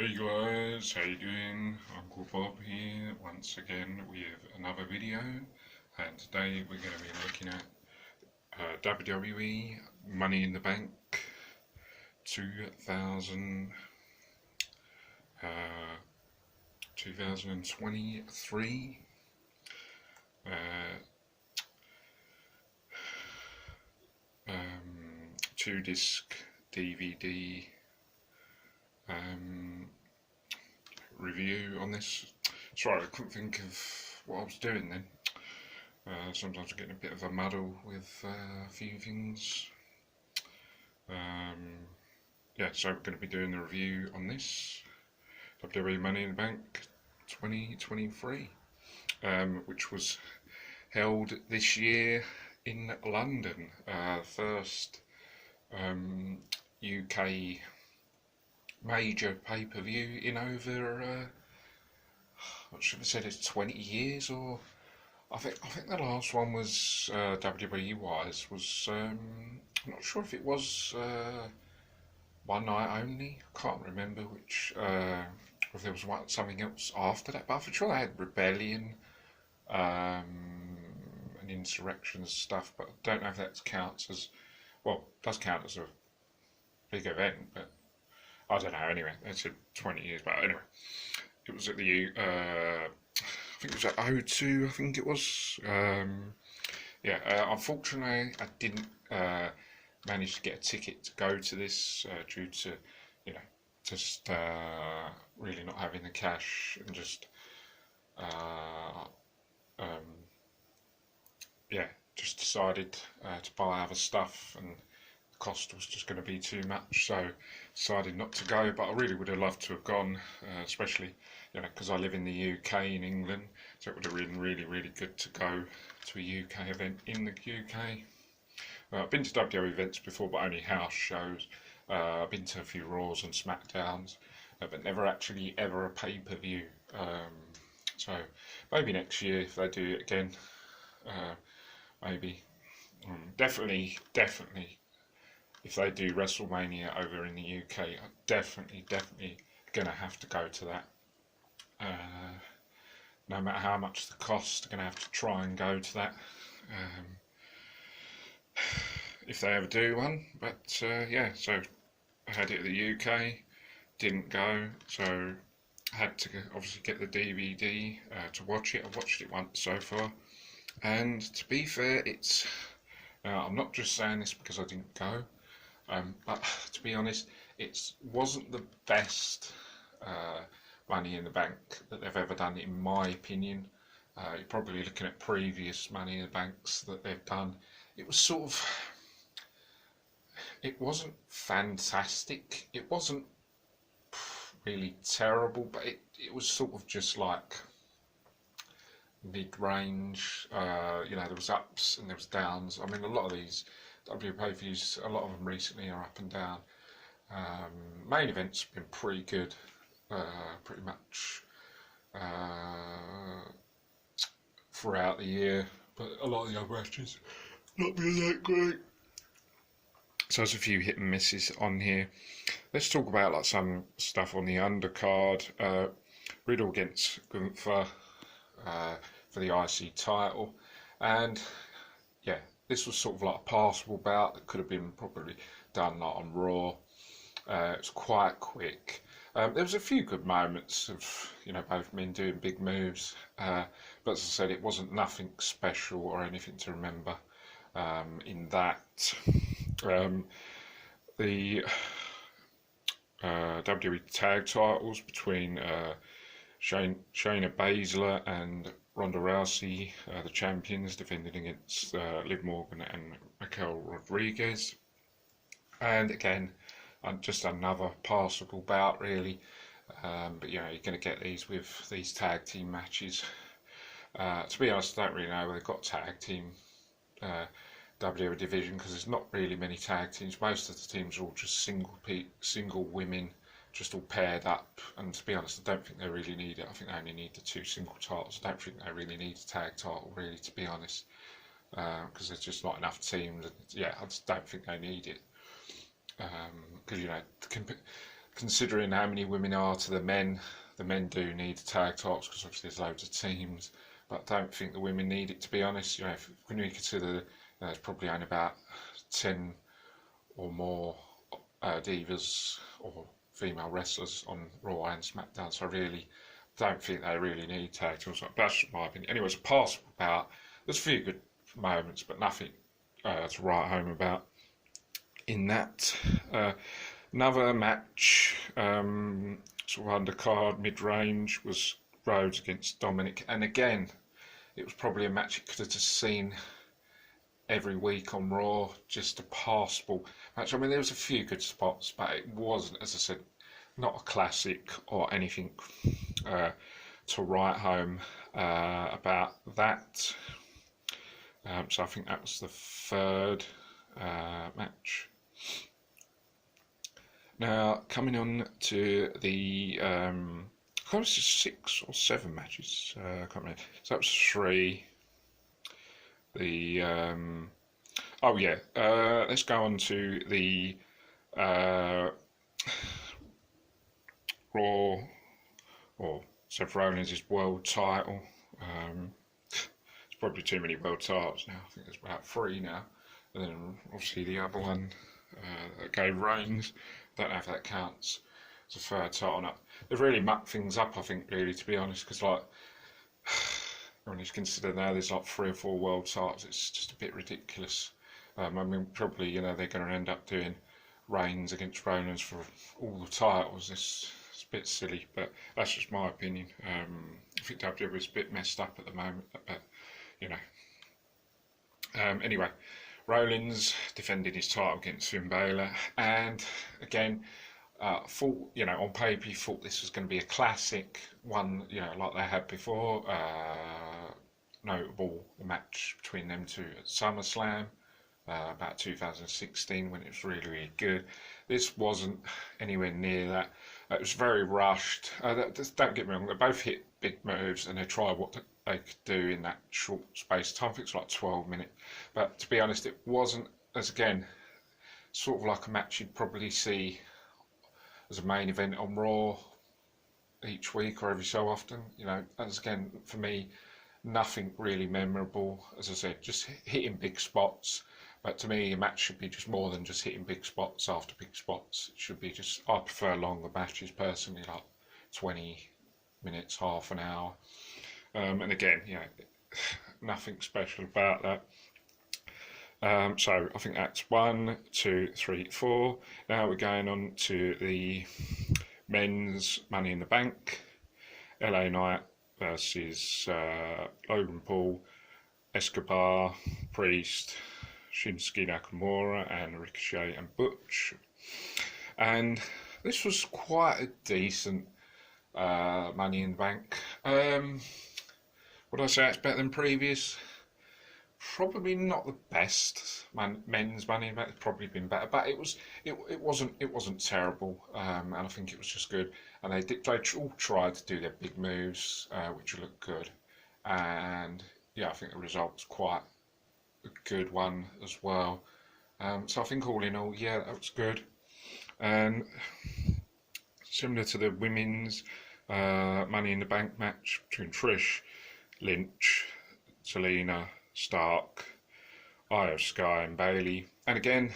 Hey guys, how you doing? Uncle Bob here once again with another video, and today we're going to be looking at WWE Money in the Bank 2000, 2023 2-disc DVD review on this. Sorry, I couldn't think of what I was doing then. Sometimes I get in a bit of a muddle with a few things. Yeah, so we're going to be doing the review on this WWE Money in the Bank 2023, which was held this year in London. First UK major pay-per-view in over what should I say, it's 20 years, or I think the last one was WWE wise was I'm not sure if it was one night only. I can't remember which if there was something else after that, but I'm sure they had Rebellion and Insurrection and stuff, but I don't know if that counts as, well, it does count as a big event, but I don't know. Anyway, they said 20 years, but anyway, it was at the I think it was at O2. I think it was. Yeah. Unfortunately, I didn't manage to get a ticket to go to this due to, just really not having the cash and just yeah, just decided to buy other stuff, and the cost was just going to be too much, so decided not to go. But I really would have loved to have gone, especially because I live in the UK in England, so it would have been really, really good to go to a UK event in the UK. I've been to WWE events before, but only house shows. I've been to a few Raws and Smackdowns, but never actually ever a pay-per-view. So maybe next year if they do it again. Maybe. Definitely, if they do WrestleMania over in the UK, I'm definitely going to have to go to that. No matter how much the cost, I'm going to have to try and go to that. If they ever do one. But yeah, so I had it at the UK, didn't go, so I had to obviously get the DVD to watch it. I've watched it once so far, and to be fair, it's I'm not just saying this because I didn't go, but to be honest, it wasn't the best Money in the Bank that they've ever done, in my opinion. You're probably looking at previous Money in the Banks that they've done. It was sort of, it wasn't fantastic. It wasn't really terrible, but it was sort of just like mid-range. There was ups and there was downs. I mean, a lot of these pay-per-views, a lot of them recently are up and down. Main events have been pretty good, pretty much throughout the year, but a lot of the other matches not been that great. So there's a few hit and misses on here. Let's talk about like some stuff on the undercard. Riddle against Gunther for the IC title, and yeah, this was sort of like a passable bout that could have been probably done like on Raw. It was quite quick. There was a few good moments of both men doing big moves, but as I said, it wasn't nothing special or anything to remember in that. The WWE tag titles between Shayna Baszler and Ronda Rousey, the champions, defending against Liv Morgan and Raquel Rodriguez. And again, just another passable bout, really. But you're going to get these with these tag team matches. To be honest, I don't really know where they've got tag team WWE division, because there's not really many tag teams. Most of the teams are all just single women, just all paired up. And to be honest, I don't think they really need it. I think they only need the 2 single titles. I don't think they really need a tag title, really, to be honest, because there's just not enough teams. And yeah, I just don't think they need it, because considering how many women are to the men do need tag titles because obviously there's loads of teams. But I don't think the women need it, to be honest. You know, when you consider there's probably only about 10 or more divas or female wrestlers on Raw and SmackDown, so I really don't think they really need tag titles. That's just my opinion. Anyway, it's a passable bout. There's a few good moments, but nothing to write home about in that. Another match, sort of undercard, mid-range, was Rhodes against Dominic, and again, it was probably a match you could have just seen every week on Raw, just a passable match. I mean, there was a few good spots, but it wasn't, as I said, not a classic or anything to write home about that. So I think that was the third match. Now, coming on to the I think it was 6 or 7 matches. I can't remember. So that was 3. The oh yeah, let's go on to the Raw or Seth Rollins' world title. It's probably too many world titles now. I think there's about 3 now. And then obviously the other one that gave Reigns. Don't know if that counts as a third title or not. They've really mucked things up, I think, really, to be honest, because like when you consider now there's like 3 or 4 world titles, it's just a bit ridiculous. I mean, probably, you know, they're going to end up doing Reigns against Rollins for all the titles. It's a bit silly, but that's just my opinion. I think WWE is a bit messed up at the moment, but you know. Anyway, Rollins defended his title against Finn Balor, and again, thought, you know, on paper you thought this was going to be a classic one, you know, like they had before. Notable the match between them two at SummerSlam about 2016 when it was really, really good. This wasn't anywhere near that. It was very rushed. Don't get me wrong, they both hit big moves and they tried what they could do in that short space of time. I think it's like 12 minutes. But to be honest, it wasn't, as again, sort of like a match you'd probably see as a main event on Raw each week or every so often. You know, as again, for me, nothing really memorable. As I said, just hitting big spots. But to me, a match should be just more than just hitting big spots after big spots. It should be just, I prefer longer matches personally, like 20 minutes, half an hour. And again, you know, nothing special about that. So I think that's 1, 2, 3, 4. Now we're going on to the men's Money in the Bank. LA Knight versus Logan Paul, Escobar, Priest, Shinsuke Nakamura, and Ricochet and Butch. And this was quite a decent Money in the Bank. Would I say it's better than previous? Probably not the best men's Money in the Bank. It's probably been better, but it wasn't terrible, and I think it was just good. And they all tried to do their big moves, which looked good. And yeah, I think the result was quite a good one as well. So I think all in all, yeah, that was good. And similar to the women's Money in the Bank match between Trish, Lynch, Selena, Stark, Io Sky and Bayley, and again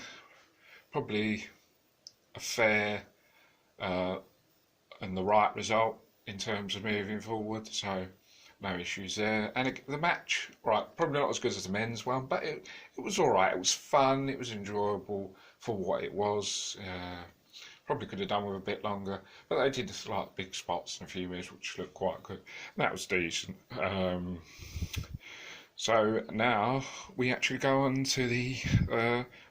probably a fair and the right result in terms of moving forward, so no issues there. And the match, right, probably not as good as the men's one, but it was alright. It was fun, it was enjoyable for what it was. Probably could have done with a bit longer, but they did like big spots and a few moves which looked quite good. And that was decent. So now we actually go on to the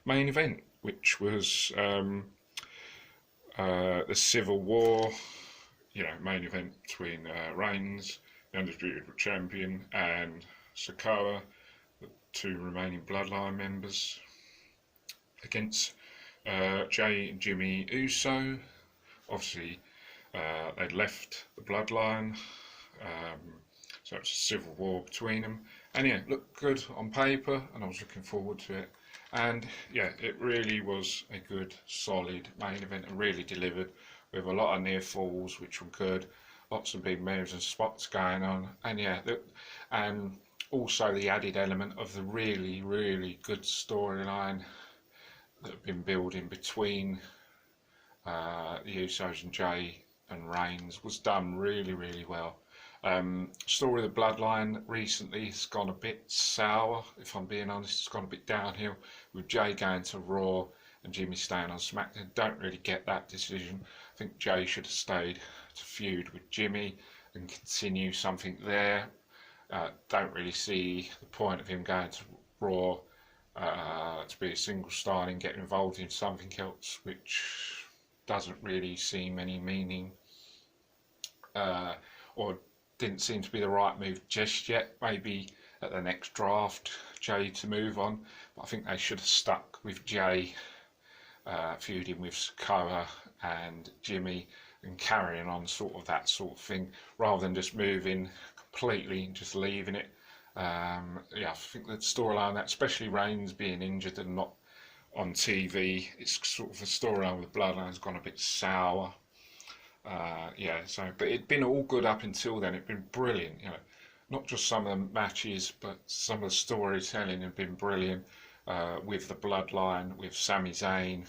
main event, which was the Civil War, you know, main event between Reigns, the Undisputed Champion, and Sikoa, the 2 remaining Bloodline members, against Jay and Jimmy Uso. Obviously, they'd left the Bloodline, so it's a civil war between them. And yeah, it looked good on paper, and I was looking forward to it. And yeah, it really was a good, solid main event, and really delivered with a lot of near falls, which were good. Lots of big moves and spots going on, and yeah, and also the added element of the really, really good storyline that have been building between the Usos and Jay and Reigns was done really, really well. Story of the Bloodline recently has gone a bit sour, if I'm being honest. It's gone a bit downhill with Jay going to Raw and Jimmy staying on SmackDown. Don't really get that decision. I think Jay should have stayed to feud with Jimmy and continue something there. Don't really see the point of him going to Raw to be a single star and get involved in something else, which doesn't really seem any meaning or didn't seem to be the right move just yet. Maybe at the next draft, Jay to move on, but I think they should have stuck with Jay feuding with Sikoa and Jimmy and carrying on sort of that sort of thing, rather than just moving completely and just leaving it. Yeah, I think the storyline, that especially Reigns being injured and not on TV, it's sort of the storyline with Bloodline's gone a bit sour. Yeah, so, but it'd been all good up until then. It'd been brilliant, you know. Not just some of the matches, but some of the storytelling had been brilliant with the Bloodline, with Sami Zayn,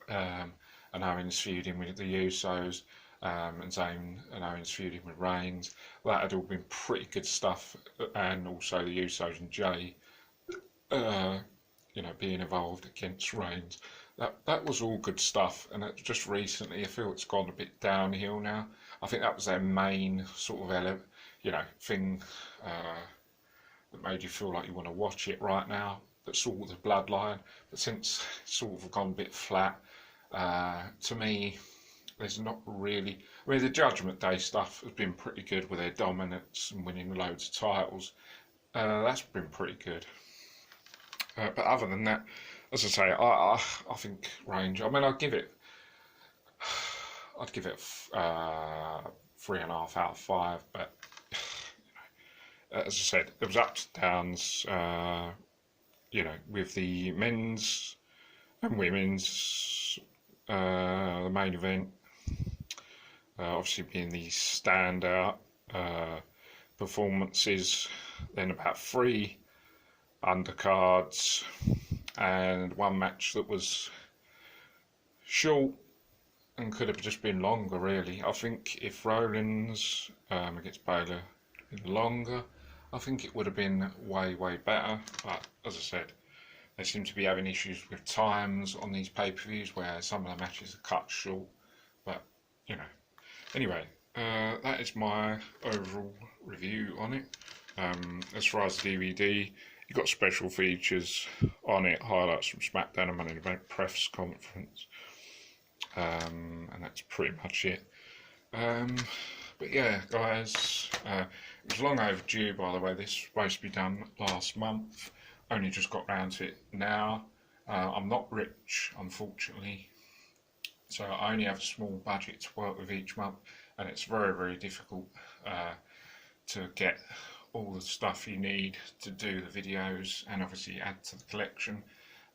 and Owens feuding with the Usos, and Zayn and Owens feuding with Reigns. That had all been pretty good stuff, and also the Usos and Jay, you know, being involved against Reigns. That was all good stuff, and it just recently I feel it's gone a bit downhill now. I think that was their main sort of element, you know, thing that made you feel like you want to watch it right now. That's all the Bloodline, but since it's sort of gone a bit flat, to me, there's not really. I mean, the Judgment Day stuff has been pretty good with their dominance and winning loads of titles. That's been pretty good. But other than that, as I say, I think Range. I mean, I'd give it 3.5 out of 5. But you know, as I said, there was ups and downs. You know, with the men's and women's, the main event, obviously being the standout performances. Then about 3 undercards and 1 match that was short and could have just been longer, really. I think if Rollins against Baylor had been longer, I think it would have been way, way better. But as I said, they seem to be having issues with times on these pay-per-views where some of the matches are cut short. But, you know, anyway, that is my overall review on it. As far as the DVD, you've got special features on it, highlights from SmackDown and Money in the Bank press conference, and that's pretty much it. But yeah, guys, it was long overdue, by the way. This was supposed to be done last month, only just got round to it now. I'm not rich, unfortunately, so I only have a small budget to work with each month, and it's very, very difficult to get all the stuff you need to do the videos and obviously add to the collection.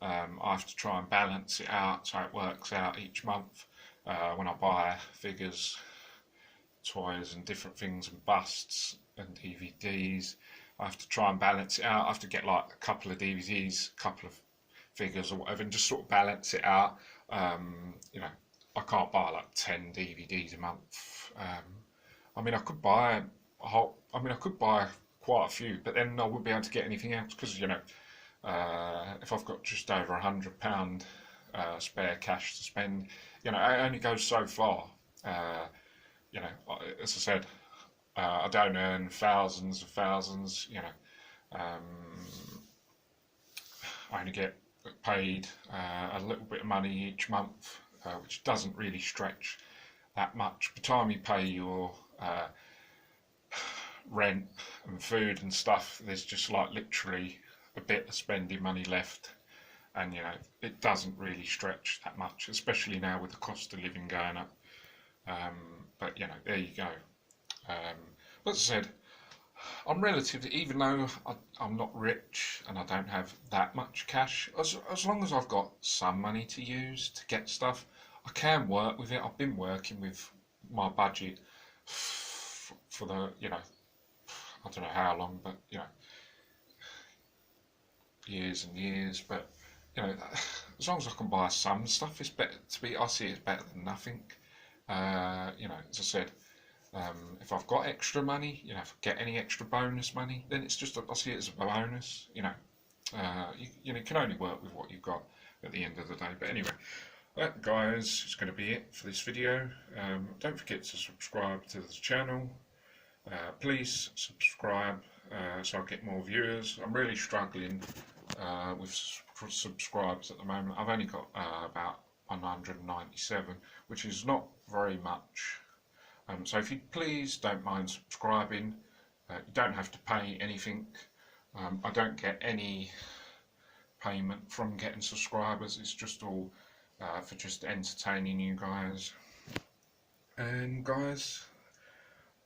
I have to try and balance it out so it works out each month. When I buy figures, toys and different things and busts and DVDs, I have to try and balance it out. I have to get like a couple of DVDs, a couple of figures or whatever, and just sort of balance it out. You know, I can't buy like 10 DVDs a month. I mean, I could buy quite a few, but then I wouldn't be able to get anything else because, you know, if I've got just over £100 spare cash to spend, you know, it only goes so far. You know, as I said, I don't earn thousands of thousands, you know. I only get paid a little bit of money each month, which doesn't really stretch that much. By the time you pay your rent and food and stuff, there's just like literally a bit of spending money left, and you know, it doesn't really stretch that much, especially now with the cost of living going up. But you know, there you go. As I said, I'm relatively, even though I'm not rich and I don't have that much cash, as long as I've got some money to use to get stuff, I can work with it. I've been working with my budget for the, I don't know how long, but years and years. But as long as I can buy some stuff, it's better to be. I see it's better than nothing. As I said, if I've got extra money, if I get any extra bonus money, then it's just I see it as a bonus. You can only work with what you've got at the end of the day. But anyway, that guys is going to be it for this video. Don't forget to subscribe to the channel. Please subscribe so I get more viewers. I'm really struggling with subscribers at the moment. I've only got about 197, which is not very much. So if you please don't mind subscribing, you don't have to pay anything. I don't get any payment from getting subscribers. It's just all for just entertaining you guys. And guys,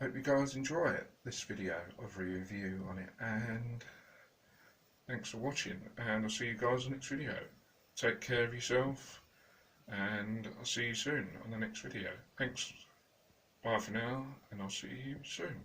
hope you guys enjoy this video of a review on it, and thanks for watching, and I'll see you guys in the next video. Take care of yourself, and I'll see you soon on the next video. Thanks, bye for now, and I'll see you soon.